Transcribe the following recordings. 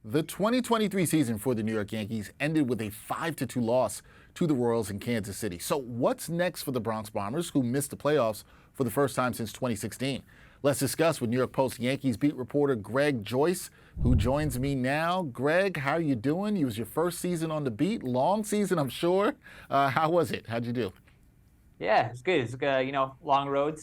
The 2023 season for the New York Yankees ended with a 5-2 loss to the Royals in Kansas City. So what's next for the Bronx Bombers, who missed the playoffs for the first time since 2016? Let's discuss with New York Post Yankees beat reporter Greg Joyce, who joins me now. Greg, how are you doing? It was your first season on the beat. Long season, I'm sure. How was it? How'd you do? Yeah, it's good. It's long road.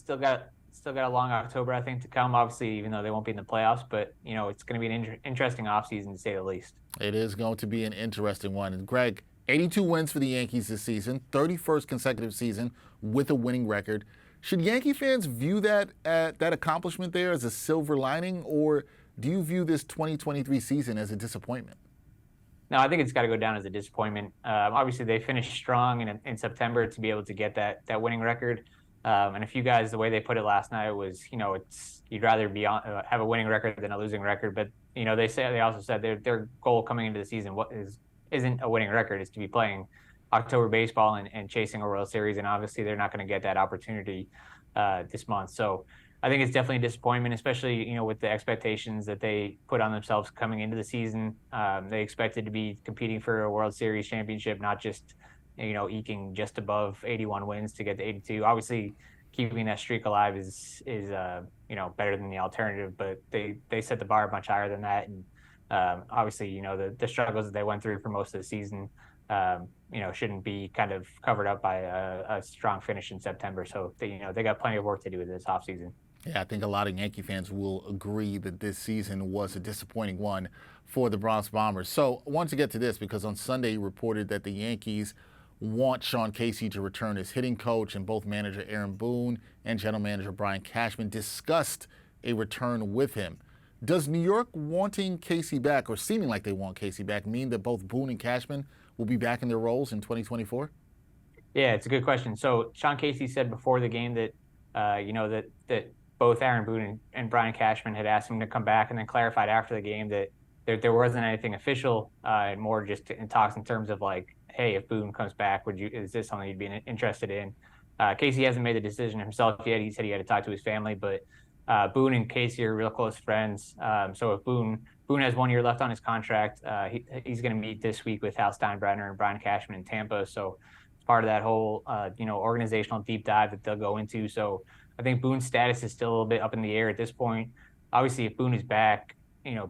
Still got a long October, I think, to come. Obviously, even though they won't be in the playoffs, but it's going to be an interesting offseason to say the least. It is going to be an interesting one. And Greg, 82 wins for the Yankees this season, 31st consecutive season with a winning record. Should Yankee fans view that accomplishment there as a silver lining, or do you view this 2023 season as a disappointment? No, I think it's got to go down as a disappointment. Obviously, they finished strong in September to be able to get that winning record. And a few guys, the way they put it last night was, you'd rather be have a winning record than a losing record. But they also said their goal coming into the season isn't a winning record, is to be playing October baseball and chasing a World Series. And obviously, they're not going to get that opportunity this month. So I think it's definitely a disappointment, especially with the expectations that they put on themselves coming into the season. They expected to be competing for a World Series championship, not just eking just above 81 wins to get to 82. Obviously, keeping that streak alive is better than the alternative, but they set the bar much higher than that. And obviously, the struggles that they went through for most of the season, shouldn't be kind of covered up by a strong finish in September. So they got plenty of work to do this offseason. Yeah, I think a lot of Yankee fans will agree that this season was a disappointing one for the Bronx Bombers. So I wanted to get to this because on Sunday you reported that the Yankees want Sean Casey to return as hitting coach, and both manager Aaron Boone and general manager Brian Cashman discussed a return with him. Does New York wanting Casey back, or seeming like they want Casey back, mean that both Boone and Cashman will be back in their roles in 2024? Yeah, it's a good question. So Sean Casey said before the game that that both Aaron Boone and Brian Cashman had asked him to come back, and then clarified after the game that there wasn't anything official, and more just in talks in terms of like, hey, if Boone comes back, is this something you'd be interested in? Casey hasn't made the decision himself yet. He said he had to talk to his family, but Boone and Casey are real close friends. So if Boone has 1 year left on his contract, he's going to meet this week with Hal Steinbrenner and Brian Cashman in Tampa. So it's part of that whole organizational deep dive that they'll go into. So I think Boone's status is still a little bit up in the air at this point. Obviously, if Boone is back,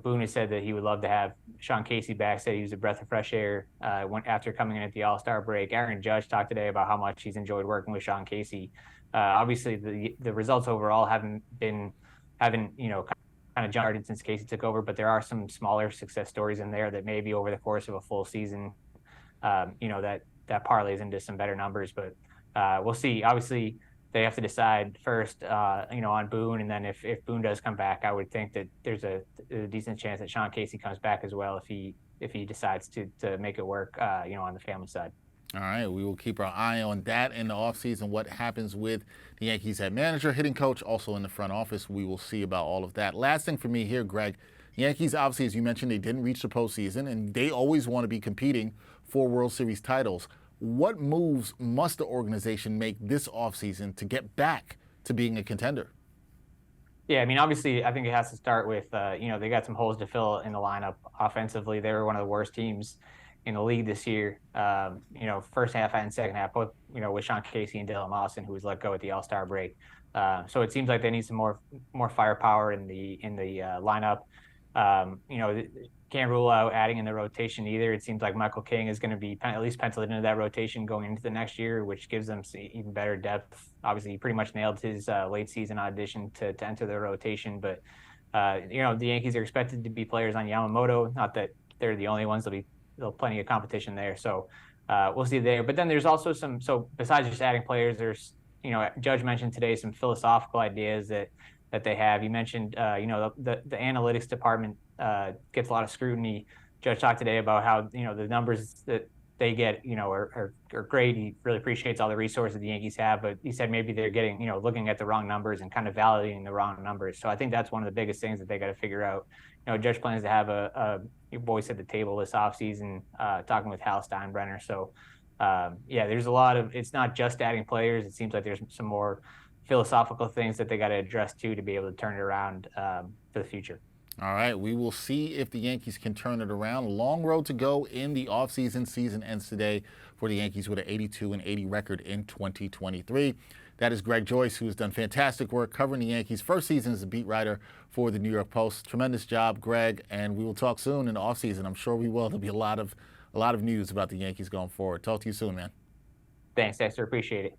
Boone has said that he would love to have Sean Casey back, said he was a breath of fresh air after coming in at the All-Star break. Aaron Judge talked today about how much he's enjoyed working with Sean Casey. Obviously, the results overall haven't kind of jumped since Casey took over, but there are some smaller success stories in there that maybe over the course of a full season, that parlays into some better numbers. But we'll see. Obviously, they have to decide first, on Boone, and then if Boone does come back, I would think that there's a decent chance that Sean Casey comes back as well if he decides to make it work, on the family side. All right, we will keep our eye on that in the offseason, what happens with the Yankees head manager, hitting coach, also in the front office. We will see about all of that. Last thing for me here, Greg, Yankees, obviously, as you mentioned, they didn't reach the postseason, and they always want to be competing for World Series titles. What moves must the organization make this offseason to get back to being a contender? Yeah, I mean, obviously, I think it has to start with, they got some holes to fill in the lineup offensively. They were one of the worst teams in the league this year. First half and second half, both, with Sean Casey and Dylan Lawson, who was let go at the All-Star break. So it seems like they need some more firepower in the lineup. Can't rule out adding in the rotation either. It seems like Michael King is going to be at least penciled into that rotation going into the next year, which gives them even better depth. Obviously, he pretty much nailed his late season audition to enter the rotation. But, the Yankees are expected to be players on Yamamoto. Not that they're the only ones. There'll be plenty of competition there. So we'll see there. But then there's also so besides just adding players, there's, Judge mentioned today some philosophical ideas that they have. You mentioned, the analytics department gets a lot of scrutiny. Judge talked today about how, the numbers that they get, are great. He really appreciates all the resources the Yankees have, but he said maybe they're getting, looking at the wrong numbers and kind of validating the wrong numbers. So I think that's one of the biggest things that they got to figure out. Judge plans to have a voice at the table this offseason, talking with Hal Steinbrenner. So, there's a lot of, it's not just adding players. It seems like there's some more philosophical things that they got to address to be able to turn it around for the future. All right, we will see if the Yankees can turn it around. A long road to go in the offseason. Season ends today for the Yankees with an 82-80 record in 2023. That is Greg Joyce, who has done fantastic work covering the Yankees. First season as a beat writer for the New York Post. Tremendous job, Greg, and we will talk soon in the offseason. I'm sure we will. There'll be a lot of news about the Yankees going forward. Talk to you soon, man. Thanks, Dexter. Appreciate it.